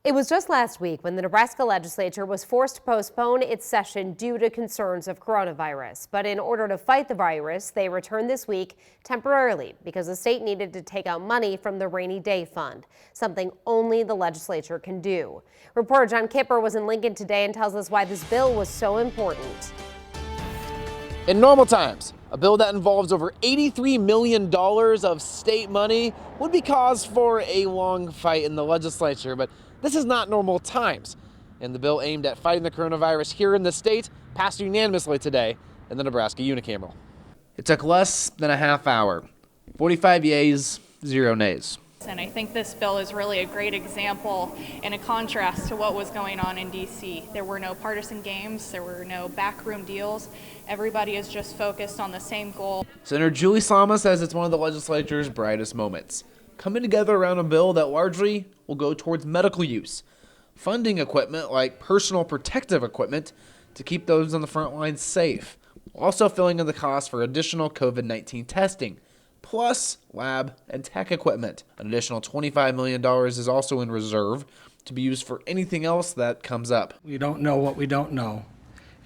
It was just last week when the Nebraska legislature was forced to postpone its session due to concerns of coronavirus. But in order to fight the virus, they returned this week temporarily because the state needed to take out money from the rainy day fund, something only the legislature can do. Reporter John Kipper was in Lincoln today and tells us why this bill was so important. In normal times, a bill that involves over $83 million of state money would be cause for a long fight in the legislature, but this is not normal times. And the bill aimed at fighting the coronavirus here in the state passed unanimously today in the Nebraska unicameral. It took less than a half hour. 45 yeas, 0 nays. And I think this bill is really a great example and a contrast to what was going on in D.C. There were no partisan games, there were no backroom deals. Everybody is just focused on the same goal. Senator Julie Sama says it's one of the legislature's brightest moments, coming together around a bill that largely will go towards medical use, funding equipment like personal protective equipment to keep those on the front lines safe, also filling in the cost for additional COVID-19 testing, plus lab and tech equipment. An additional $25 million is also in reserve to be used for anything else that comes up. We don't know what we don't know,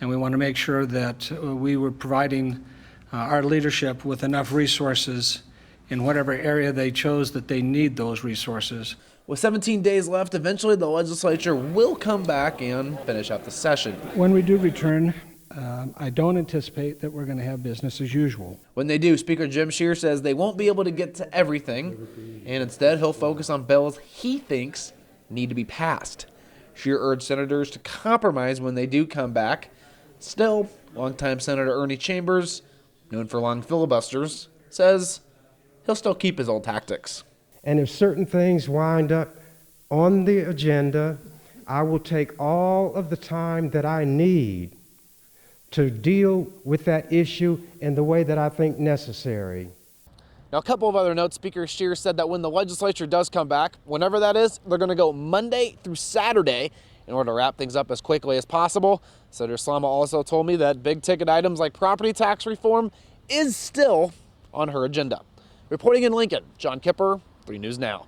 and we want to make sure that we were providing our leadership with enough resources in whatever area they chose that they need those resources. With 17 days left, eventually the legislature will come back and finish up the session. When we do return, I don't anticipate that we're going to have business as usual. When they do, Speaker Jim Scheer says they won't be able to get to everything, and instead he'll focus on bills he thinks need to be passed. Scheer urged senators to compromise when they do come back. Still, longtime Senator Ernie Chambers, known for long filibusters, says he'll still keep his old tactics. And if certain things wind up on the agenda, I will take all of the time that I need to deal with that issue in the way that I think necessary. Now, a couple of other notes. Speaker Scheer said that when the legislature does come back, whenever that is, they're going to go Monday through Saturday in order to wrap things up as quickly as possible. Senator Slama also told me that big ticket items like property tax reform is still on her agenda. Reporting in Lincoln, John Kipper, 3 News Now.